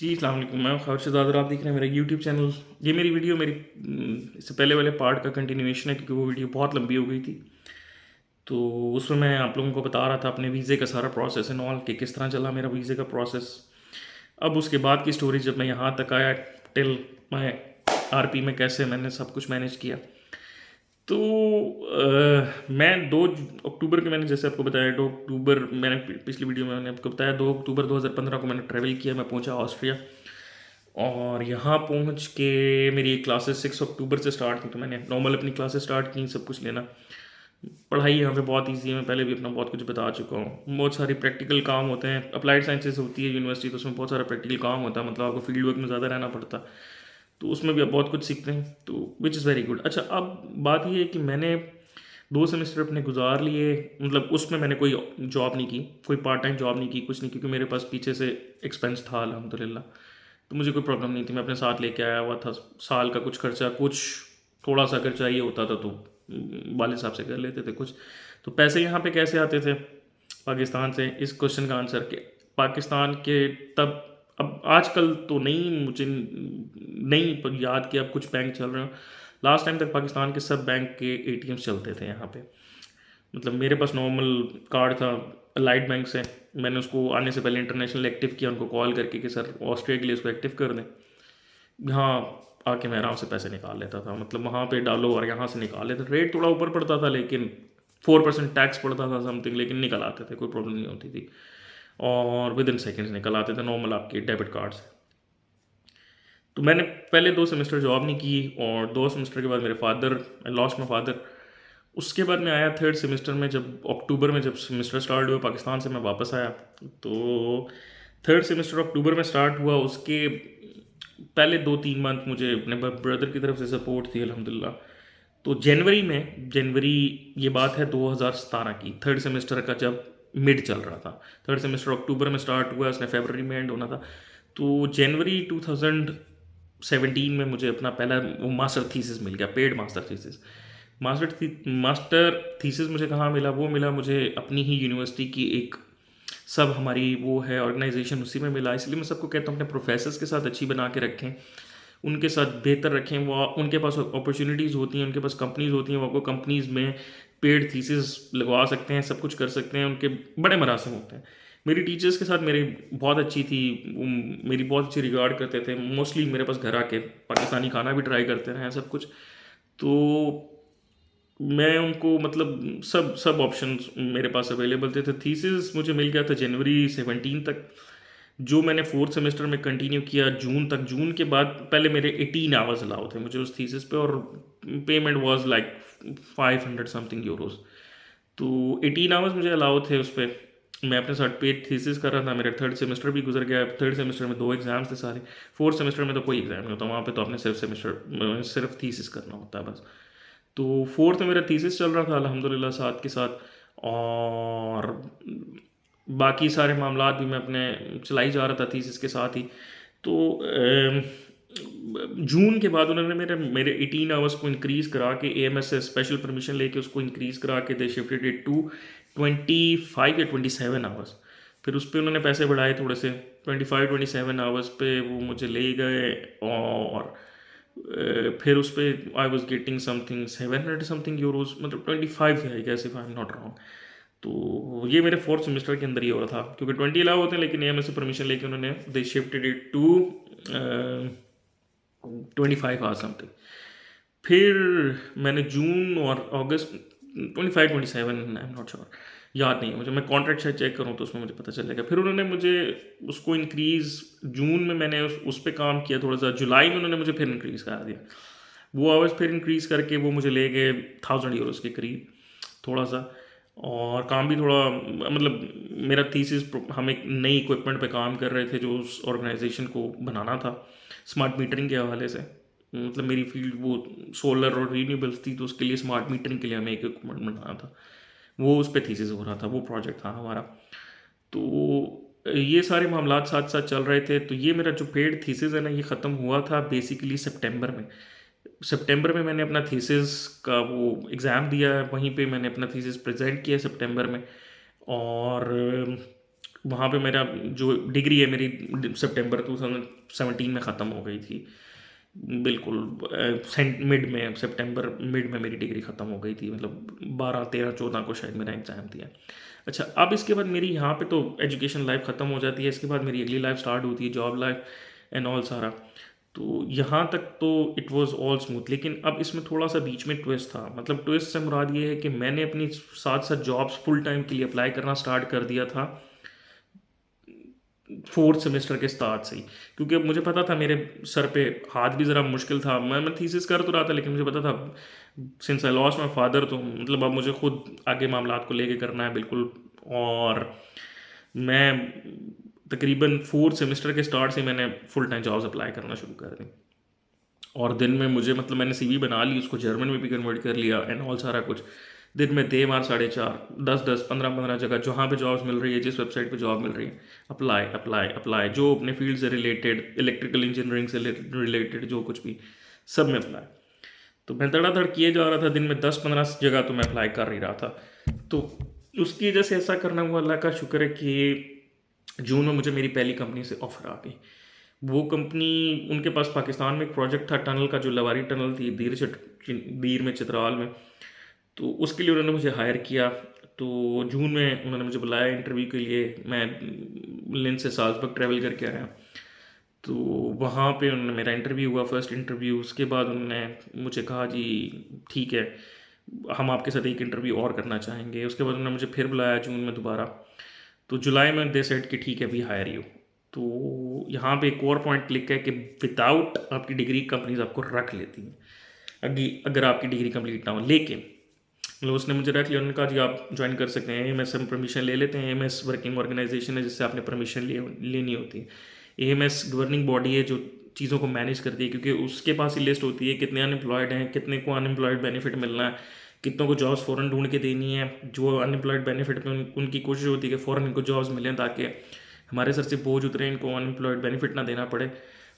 जी, अस्सलाम वालेकुम। मैं ख़ालिद शहज़ाद और आप देख रहे हैं मेरा यूट्यूब चैनल। ये मेरी वीडियो इससे पहले वाले पार्ट का कंटिन्यूएशन है, क्योंकि वो वीडियो बहुत लंबी हो गई थी। तो उसमें मैं आप लोगों को बता रहा था अपने वीज़े का सारा प्रोसेस एंड ऑल कि किस तरह चला मेरा वीज़े का प्रोसेस। अब उसके बाद की स्टोरी, जब मैं यहाँ तक आया टिल मैं आरपी में कैसे मैंने सब कुछ मैनेज किया। तो मैं 2 अक्टूबर के, मैंने जैसे आपको बताया 2 अक्टूबर, मैंने पिछली वीडियो में मैंने आपको बताया 2 अक्टूबर 2015 को मैंने ट्रैवल किया। मैं पहुंचा ऑस्ट्रिया, और यहाँ पहुंच के मेरी क्लासेस 6 अक्टूबर से स्टार्ट थी। तो मैंने नॉर्मल अपनी क्लासेस स्टार्ट की, सब कुछ लेना। पढ़ाई यहाँ पे बहुत इजी है, मैं पहले भी अपना बहुत कुछ बता चुका हूँ। बहुत सारी प्रैक्टिकल काम होते हैं, अप्लाइड साइंसेज होती है यूनिवर्सिटी, तो उसमें बहुत सारा प्रैक्टिकल काम होता है, मतलब आपको फील्ड वर्क में ज़्यादा रहना पड़ता। तो उसमें भी आप बहुत कुछ सीखते हैं, तो विच इज़ वेरी गुड। अच्छा, अब बात ये है कि मैंने 2 सेमेस्टर अपने गुजार लिए, मतलब उसमें मैंने कोई जॉब नहीं की, कोई पार्ट टाइम जॉब नहीं की, कुछ नहीं, क्योंकि मेरे पास पीछे से एक्सपेंस था अल्हम्दुलिल्लाह। तो मुझे कोई प्रॉब्लम नहीं थी, मैं अपने साथ लेके आया हुआ था। साल का कुछ खर्चा, कुछ थोड़ा सा अगर चाहिए होता था तो वाले साहब से कर लेते थे कुछ। तो पैसे यहाँ पे कैसे आते थे पाकिस्तान से, इस क्वेश्चन का आंसर के पाकिस्तान के तब, अब आजकल तो नहीं, मुझे नहीं पर याद कि अब कुछ बैंक चल रहे हो। लास्ट टाइम तक पाकिस्तान के सब बैंक के एटीएम्स चलते थे यहाँ पे। मतलब मेरे पास नॉर्मल कार्ड था अलाइड बैंक से, मैंने उसको आने से पहले इंटरनेशनल एक्टिव किया, उनको कॉल करके कि सर ऑस्ट्रिया के लिए उसको एक्टिव कर दें। यहाँ आके मैं आराम से पैसे निकाल लेता था, मतलब वहाँ पे डालो और यहाँ से निकाल लेते। रेट थोड़ा ऊपर पड़ता था, लेकिन 4% टैक्स पड़ता था समथिंग, लेकिन निकल आते थे, कोई प्रॉब्लम नहीं होती थी। और विद इन सेकेंड्स निकल आते थे नॉर्मल आपके डेबिट कार्ड से। तो मैंने पहले 2 सेमेस्टर जॉब नहीं की, और 2 सेमेस्टर के बाद मेरे father, I lost my father. उसके बाद मैं आया थर्ड सेमेस्टर में, जब अक्टूबर में जब सेमेस्टर स्टार्ट हुआ पाकिस्तान से मैं वापस आया। तो थर्ड सेमेस्टर अक्टूबर में स्टार्ट हुआ। उसके पहले 2-3 मंथ मुझे अपने ब्रदर की तरफ से सपोर्ट थी अल्हम्दुलिल्लाह। तो जनवरी में, जनवरी ये बात है 2017 की, थर्ड सेमेस्टर का जब मिड चल रहा था। थर्ड सेमेस्टर अक्टूबर में स्टार्ट हुआ, उसने फरवरी में एंड होना था। तो जनवरी 2017 में मुझे अपना पहला वो मास्टर थीसिस मिल गया, paid master thesis. Master thesis मुझे कहाँ मिला? वो मिला मुझे अपनी ही यूनिवर्सिटी की एक, सब हमारी वो है ऑर्गेनाइजेशन, उसी में मिला। इसलिए मैं सबको कहता हूँ अपने प्रोफेसर्स के साथ अच्छी बना के रखें, उनके साथ बेहतर रखें। वो उनके पास अपॉर्चुनिटीज़ होती हैं, उनके पास कंपनीज़ होती हैं, वो आपको कंपनीज़ में पेड थीसिस लगवा सकते हैं, सब कुछ कर सकते हैं, उनके बड़े मरासम होते हैं। मेरी टीचर्स के साथ मेरी बहुत अच्छी थी, वो मेरी बहुत अच्छी रिगार्ड करते थे। मोस्टली मेरे पास घर आके पाकिस्तानी खाना भी ट्राई करते रहे हैं, सब कुछ। तो मैं उनको, मतलब सब सब ऑप्शंस मेरे पास अवेलेबल थे। तो थीसिस मुझे मिल गया था जनवरी 17 तक, जो मैंने फोर्थ सेमेस्टर में कंटिन्यू किया जून तक। जून के बाद पहले मेरे 18 आवर्स अलाउ थे मुझे उस थीसिस पे, और payment was like 500 something euros. तो 18 आवर्स मुझे अलाउ थे उस पर। मैं अपने साथ पेड थीसिस कर रहा था, मेरा थर्ड सेमेस्टर भी गुजर गया। थर्ड सेमेस्टर में 2 एग्जाम्स थे सारे। फोर्थ सेमेस्टर में तो कोई एग्जाम नहीं होता, वहाँ पे तो आपने सिर्फ थीसिस करना होता है बस। तो फोर्थ में मेरा थीसिस चल रहा था अल्हम्दुलिल्लाह साथ के साथ, और बाकी सारे मामला भी मैं अपने चलाई जा रहा था थीसिस के साथ ही। तो जून के बाद उन्होंने मेरे मेरे 18 आवर्स को इंक्रीज़ करा के, एएमएस से स्पेशल परमिशन लेके उसको इंक्रीज़ करा के दे शिफ्टेड इट टू 25 या 27 आवर्स। फिर उस पर उन्होंने पैसे बढ़ाए थोड़े से, 25-27 आवर्स पे वो मुझे ले गए। और फिर उस पर I was getting something 700 something euros, मतलब 25 है, I guess if I am not wrong. तो ये मेरे फोर्थ सेमेस्टर के अंदर ये हो रहा था, क्योंकि 20 अलाउ होते हैं, लेकिन एएमएस से परमिशन लेके उन्होंने they shifted it to 25 hours something. फिर मैंने जून और अगस्त, 25-27, आई एम नॉट श्योर, याद नहीं है मुझे। मैं कॉन्ट्रैक्ट शायद चेक करूँ तो उसमें मुझे पता चलेगा। फिर उन्होंने मुझे उसको इंक्रीज़, जून में मैंने उस पर काम किया थोड़ा सा, जुलाई में उन्होंने मुझे फिर इंक्रीज़ करा दिया। वो आवर्स फिर इंक्रीज़ करके वो मुझे ले गए 1000 यूरोज के करीब थोड़ा सा। और काम भी थोड़ा, मतलब मेरा थीसिस, हम एक नई इक्विपमेंट पे काम कर रहे थे जो उस ऑर्गेनाइजेशन को बनाना था स्मार्ट मीटरिंग के हवाले से। मतलब मेरी फील्ड वो सोलर और रीन्यूएबल्स थी, तो उसके लिए स्मार्ट मीटरिंग के लिए हमें एक इक्विपमेंट बनाना था। वो उस पर थीसिस हो रहा था, वो प्रोजेक्ट था हमारा। तो ये सारे मामला साथ साथ चल रहे थे। तो ये मेरा जो पेड थीसिस है ना, ये ख़त्म हुआ था बेसिकली सितंबर में। सितंबर में मैंने अपना थीसिस का वो एग्ज़ाम दिया, वहीं पे मैंने अपना थीसिस प्रेजेंट किया सितंबर में। और वहाँ पे मेरा जो डिग्री है मेरी सितंबर 2017 में ख़त्म हो गई थी। बिल्कुल मिड में, सितंबर मिड में मेरी डिग्री ख़त्म हो गई थी, मतलब 12 13 14 को शायद मेरा एग्ज़ाम दिया। अच्छा, अब इसके बाद मेरी यहाँ पे तो एजुकेशन लाइफ ख़त्म हो जाती है, इसके बाद मेरी अगली लाइफ स्टार्ट होती है, जॉब लाइफ एंड ऑल सारा। तो यहाँ तक तो इट वाज ऑल स्मूथ, लेकिन अब इसमें थोड़ा सा बीच में ट्विस्ट था। मतलब ट्विस्ट से मुराद ये है कि मैंने अपनी साथ साथ जॉब्स फुल टाइम के लिए अप्लाई करना स्टार्ट कर दिया था फोर्थ सेमेस्टर के स्टार्ट से ही, क्योंकि अब मुझे पता था मेरे सर पे हाथ भी ज़रा मुश्किल था। मैं थीसिस कर तो रहा था, लेकिन मुझे पता था since I lost my father, तो मतलब अब मुझे खुद आगे मामलात को लेके करना है बिल्कुल। और मैं तकरीबन फोर्थ सेमेस्टर के स्टार्ट से मैंने फुल टाइम जॉब्स अप्लाई करना शुरू कर दी। और दिन में मुझे, मतलब मैंने सीवी बना ली, उसको जर्मन में भी कन्वर्ट कर लिया एंड ऑल सारा कुछ। दिन में दे मार 4.5 10 15 जगह जहाँ पे जॉब्स मिल रही है, जिस वेबसाइट पे जॉब मिल रही है, अप्लाई अप्लाई अप्लाई, जो अपने फील्ड से रिलेटेड, इलेक्ट्रिकल इंजीनियरिंग से रिलेटेड जो कुछ भी, सब में अप्लाई। तो मैं धड़ाधड़ किए जा रहा था, दिन में 10 15 जगह तो मैं अप्लाई कर ही रहा था। तो उसकी वजह से ऐसा करना हुआ, अल्लाह का शुक्र है कि जून में मुझे मेरी पहली कंपनी से ऑफर आ गई। वो कंपनी, उनके पास पाकिस्तान में एक प्रोजेक्ट था टनल का, जो लवारी टनल थी दीर में, चित्राल में। तो उसके लिए उन्होंने मुझे हायर किया। तो जून में उन्होंने मुझे बुलाया इंटरव्यू के लिए। मैं लिंच से साल्सबर्ग ट्रैवल करके आया। तो वहाँ पे उन्होंने मेरा इंटरव्यू हुआ, फर्स्ट इंटरव्यू। उसके बाद उन्होंने मुझे कहा जी ठीक है, हम आपके साथ एक इंटरव्यू और करना चाहेंगे। उसके बाद उन्होंने मुझे फिर बुलाया जून में दोबारा। तो जुलाई में दे सेट कि ठीक है वी हायर यू। तो यहाँ पे एक और पॉइंट क्लिक है कि विदाउट आपकी डिग्री कंपनीज आपको रख लेती हैं, अगर आपकी डिग्री कंप्लीट ना हो। लेकिन मतलब उसने मुझे रख लिया, उन्होंने कहा जी आप ज्वाइन कर सकते हैं, एएमएस हम परमिशन ले लेते हैं। एएमएस वर्किंग ऑर्गेनाइजेशन है जिससे आपने परमिशन लेनी होती है। एएमएस गवर्निंग बॉडी है जो चीज़ों को मैनेज करती है, क्योंकि उसके पास ही लिस्ट होती है कितने अनएम्प्लॉयड हैं, कितने को अनएम्प्लॉयड बेनिफिट मिलना है, कितनों को जॉब्स फ़ौरन ढूंढ के देनी है। जो अनएम्प्लॉयड बेनिफिट में उनकी कोशिश होती है कि फ़ौरन इनको जॉब्स मिलें, ताकि हमारे सर से बोझ उतरे, इनको अनएम्प्लॉयड बेनिफिट ना देना पड़े।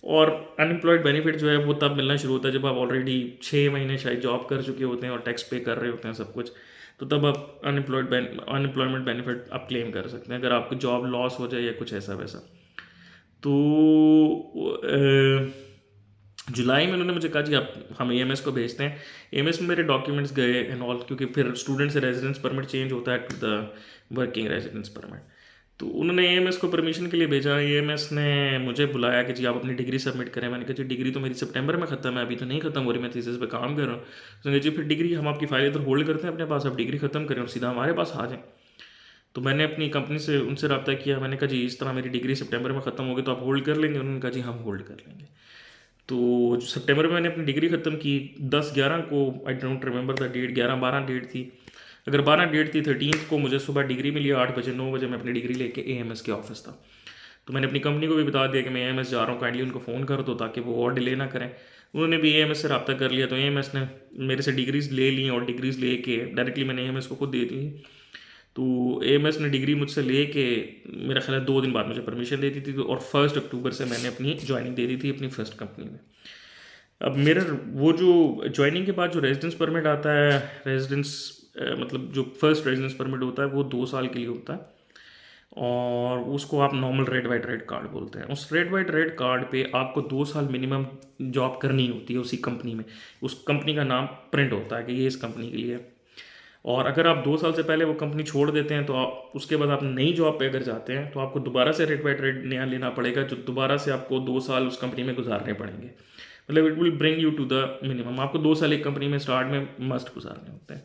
और अनएम्प्लॉयड बेनिफिट जो है वो तब मिलना शुरू होता है जब आप ऑलरेडी 6 महीने शायद जॉब कर चुके होते हैं और टैक्स पे कर रहे होते हैं सब कुछ। तो तब आप अनएम्प्लॉयमेंट बेनिफिट आप क्लेम कर सकते हैं, अगर आपकी जॉब लॉस हो जाए या कुछ ऐसा वैसा। तो जुलाई में उन्होंने मुझे कहा जी आप हम एएमएस को भेजते हैं। एएमएस में मेरे डॉक्यूमेंट्स गए एंड ऑल, क्योंकि फिर स्टूडेंट से रेजिडेंस परमिट चेंज होता है to the working residence permit. तो उन्होंने एएमएस को परमिशन के लिए भेजा। एएमएस ने मुझे बुलाया कि जी आप अपनी डिग्री सबमिट करें। मैंने कहा जी डिग्री तो मेरी सितंबर में ख़त्म है, अभी तो नहीं ख़त्म हो रही, मैं थीसिस पे काम कर रहा हूँ। उसने कहा जी फिर डिग्री हम आपकी फाइल इधर होल्ड करते हैं अपने पास, आप डिग्री ख़त्म करें और सीधा हमारे पास आ जाएँ। तो मैंने अपनी कंपनी से उनसे रब्ता किया, मैंने कहा जी इस तरह मेरी डिग्री सितंबर में ख़त्म होगी तो आप होल्ड कर लेंगे? उन्होंने कहा जी हम होल्ड कर लेंगे। तो सितंबर में मैंने अपनी डिग्री ख़त्म की 10/11 को, I don't remember the date, 11-12 date थी। अगर 12 डेट थी, 13 को मुझे सुबह डिग्री मिली 8 बजे, 9 बजे मैं अपनी डिग्री लेके एएमएस के ऑफिस था। तो मैंने अपनी कंपनी को भी बता दिया कि मैं एएमएस जा रहा हूँ, काइंडली उनको फ़ोन कर दो ताकि वो और डिले ना करें। उन्होंने भी एएमएस से रब्ता कर लिया। तो एएमएस ने मेरे से डिग्रीज़ ले ली और डिग्रीज़ लेके डायरेक्टली मैंने एएमएस को खुद दे दी। तो एएमएस ने डिग्री मुझसे लेके मेरा ख्याल है 2 दिन बाद मुझे परमिशन दे दी थी। और 1 अक्टूबर से मैंने अपनी ज्वाइनिंग दे दी थी अपनी फर्स्ट कंपनी में। अब मेरा वो जो ज्वाइनिंग के बाद जो रेजिडेंस परमिट आता है, रेजिडेंस मतलब जो फर्स्ट रेजिडेंस परमिट होता है वो 2 साल के लिए होता है। और उसको आप normal red white red card बोलते हैं। उस रेड वाइट रेड कार्ड पे आपको 2 साल मिनिमम जॉब करनी होती है उसी कंपनी में। उस कंपनी का नाम प्रिंट होता है कि ये इस कंपनी के लिए है। और अगर आप 2 साल से पहले वो कंपनी छोड़ देते हैं तो आप उसके बाद आप नई जॉब पे अगर जाते हैं तो आपको दोबारा से रेड वाइट रेड नया लेना पड़ेगा, जो दोबारा से आपको 2 साल उस कंपनी में गुजारने पड़ेंगे। मतलब it will bring you to the minimum. आपको 2 साल एक कंपनी में स्टार्ट में मस्ट गुजारने होते हैं।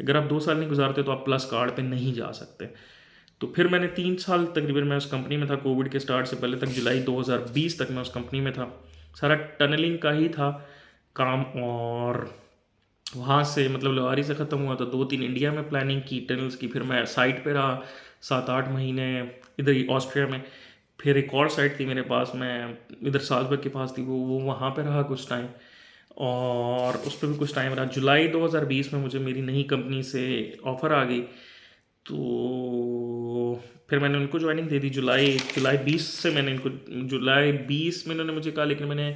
अगर आप 2 साल नहीं गुजारते तो आप प्लस कार्ड पे नहीं जा सकते। तो फिर मैंने 3 साल तकरीबन मैं उस कंपनी में था। कोविड के स्टार्ट से पहले तक, जुलाई 2020 तक मैं उस कंपनी में था। सारा टनलिंग का ही था काम। और वहाँ से मतलब लवारी से ख़त्म हुआ तो 2-3 इंडिया में प्लानिंग की टनल्स की। फिर मैं साइट पे रहा 7-8 महीने इधर ही ऑस्ट्रिया में। फिर एक और साइट थी मेरे पास, मैं इधर साल्सबर्ग के पास थी, वो वहाँ पे रहा कुछ टाइम। और उस पर भी कुछ टाइम रहा। जुलाई 2020 में मुझे मेरी नई कंपनी से ऑफ़र आ गई। तो फिर मैंने उनको ज्वाइनिंग दे दी। जुलाई जुलाई 20 से मैंने इनको, जुलाई 20 में इन्होंने मुझे कहा, लेकिन मैंने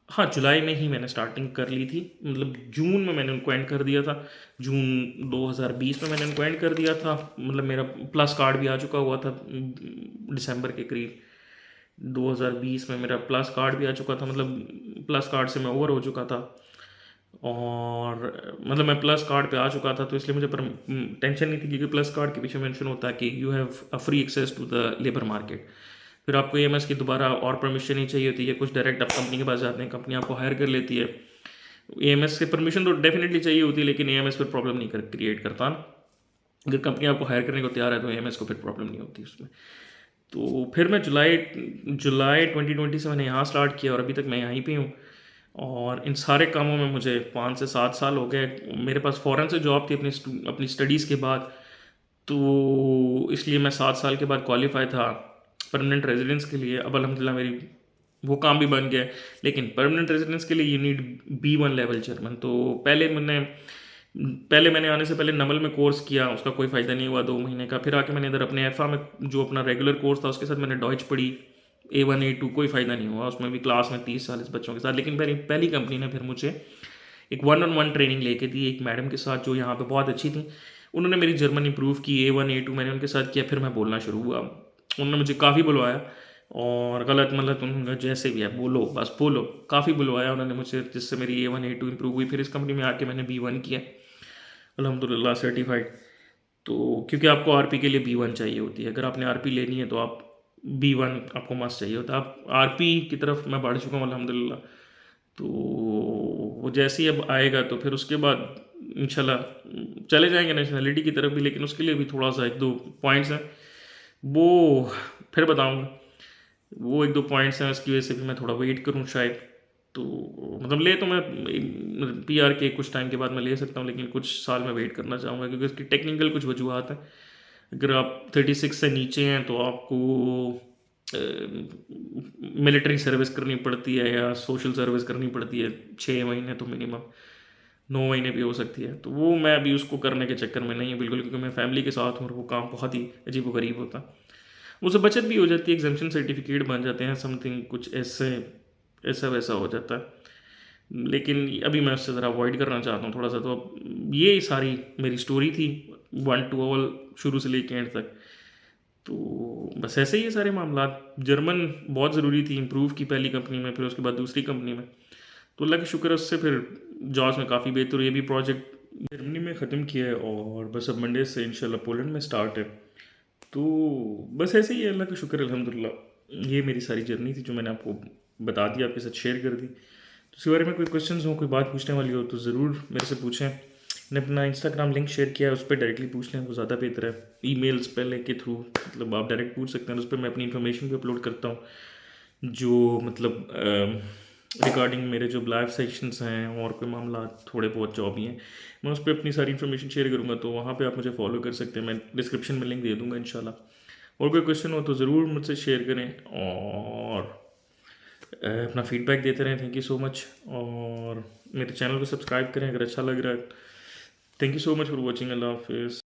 हाँ, जुलाई में ही मैंने स्टार्टिंग कर ली थी, मतलब जून में मैंने उनको एंड कर दिया था। जून 2020 में मैंने उनको एंड कर दिया था, मतलब मेरा प्लस कार्ड भी आ चुका हुआ था दिसंबर के करीब। 2020 में मेरा प्लस कार्ड भी आ चुका था, मतलब प्लस कार्ड से मैं ओवर हो चुका था। और मतलब मैं प्लस कार्ड पे आ चुका था, तो इसलिए मुझे पर टेंशन नहीं थी, क्योंकि प्लस कार्ड के पीछे मेंशन होता है कि you have a free access to the labour market. फिर आपको एएमएस की दोबारा और परमिशन नहीं चाहिए होती है, कुछ डायरेक्ट आप कंपनी के पास जाते हैं, कंपनी आपको हायर कर लेती है। एएमएस से परमिशन तो डेफिनेटली चाहिए होती है, लेकिन एएमएस फिर प्रॉब्लम नहीं क्रिएट करता ना। अगर कंपनी आपको हायर करने को तैयार है तो एएमएस को फिर प्रॉब्लम नहीं होती उसमें। तो फिर मैं जुलाई जुलाई 2020 से मैंने यहाँ स्टार्ट किया और अभी तक मैं यहीं पे हूँ। और इन सारे कामों में मुझे 5 से 7 साल हो गए। मेरे पास फ़ौरन से जॉब थी अपनी स्टडीज़ के बाद, तो इसलिए मैं 7 साल के बाद क्वालिफाई था परमानेंट रेजिडेंस के लिए। अब अल्हम्दुलिल्लाह मेरी वो काम भी बन गया है। लेकिन परमानेंट रेजिडेंस के लिए you need B1 level German. तो पहले मैंने आने से पहले नमल में कोर्स किया, उसका कोई फ़ायदा नहीं हुआ 2 महीने का। फिर आके मैंने इधर अपने एफ़ा में जो अपना रेगुलर कोर्स था उसके साथ मैंने डॉइच पढ़ी, A1 A2, कोई फ़ायदा नहीं हुआ उसमें भी, क्लास में 30-40 बच्चों के साथ। लेकिन मेरी पहली कंपनी ने फिर मुझे एक 1-on-1 ट्रेनिंग लेके दी, एक मैडम के साथ जो यहाँ पे बहुत अच्छी थी। उन्होंने मेरी जर्मन इंप्रूव की, A1 A2 मैंने उनके साथ किया। फिर मैं बोलना शुरू हुआ, उन्होंने मुझे काफ़ी बुलवाया, और गलत मतलब उन्होंने जैसे भी है बोलो, बस बोलो, काफ़ी बुलवाया उन्होंने मुझे, जिससे मेरी A1 A2 इंप्रूव हुई। फिर इस कंपनी में आके मैंने B1 किया, अल्हम्दुलिल्लाह सर्टिफाइड। तो क्योंकि आपको आरपी के लिए B1 चाहिए होती है, अगर आपने आरपी लेनी है तो आप B1 आपको मस्त चाहिए होता है। आप आरपी की तरफ मैं बढ़ चुका हूँ अल्हम्दुलिल्लाह। तो वो जैसे ही अब आएगा तो फिर उसके बाद इंशाल्लाह चले जाएंगे नेशनैलिटी की तरफ भी, लेकिन उसके लिए भी थोड़ा सा 1-2 पॉइंट्स हैं, वो फिर बताऊंगा। वो 1-2 पॉइंट्स हैं, उसकी वजह से भी मैं थोड़ा वेट करूँ शायद। तो मतलब ले तो मैं पीआर के कुछ टाइम के बाद मैं ले सकता हूँ, लेकिन कुछ साल मैं वेट करना चाहूँगा, क्योंकि उसकी टेक्निकल कुछ वजूहत हैं। अगर आप 36 से नीचे हैं तो आपको मिलिट्री सर्विस करनी पड़ती है या सोशल सर्विस करनी पड़ती है, 6 महीने तो मिनिमम, 9 महीने भी हो सकती है। तो वो मैं अभी उसको करने के चक्कर में नहीं हूँ बिल्कुल, क्योंकि मैं फैमिली के साथ हूँ और वो काम बहुत ही अजीब व गरीब होता है। उससे बचत भी हो जाती है, एग्जामेशन सर्टिफिकेट बन जाते हैं, समथिंग कुछ ऐसे ऐसा वैसा हो जाता है। लेकिन अभी मैं उससे ज़रा अवॉइड करना चाहता हूँ थोड़ा सा। तो अब ये सारी मेरी स्टोरी थी, 1 to all, शुरू से लेके एंड तक। तो बस ऐसे ही ये सारे मामला। जर्मन बहुत ज़रूरी थी, इम्प्रूव की पहली कंपनी में, फिर उसके बाद दूसरी कंपनी में, तो अल्लाह का शुक्र है उससे फिर जॉब्स में काफ़ी बेहतर हुई। ये भी प्रोजेक्ट जर्मनी में ख़त्म किया है और बस अब मंडे से इंशाल्लाह पोलैंड में स्टार्ट है। तो बस ऐसे ही है, अल्लाह का शुक्र है अल्हम्दुलिल्लाह। ये मेरी सारी जर्नी थी जो मैंने आपको बता दी, आपके साथ शेयर कर दी। तो इसके बारे में कोई क्वेश्चंस हो, कोई बात पूछने वाली हो तो ज़रूर मेरे से पूछें। मैंने अपना इंस्टाग्राम लिंक शेयर किया है, उस पर डायरेक्टली पूछ लें, वो ज़्यादा बेहतर है। ईमेल्स पहले के थ्रू मतलब आप डायरेक्ट पूछ सकते हैं, उस पर मैं अपनी इन्फॉर्मेशन भी अपलोड करता हूँ, जो मतलब रिगार्डिंग मेरे जो लाइव सेशंस हैं और कोई मामला थोड़े बहुत जो भी हैं, मैं उस पर अपनी सारी इन्फॉर्मेशन शेयर करूँगा। तो वहाँ पे आप मुझे फॉलो कर सकते हैं, मैं डिस्क्रिप्शन में लिंक दे दूँगा इंशाल्लाह। और कोई क्वेश्चन हो तो ज़रूर मुझसे शेयर करें, और अपना फीडबैक देते रहें। थैंक यू सो मच, और मेरे चैनल को सब्सक्राइब करें अगर अच्छा लग रहा है। Thank you so much for watching. अल्लाह हाफिज़।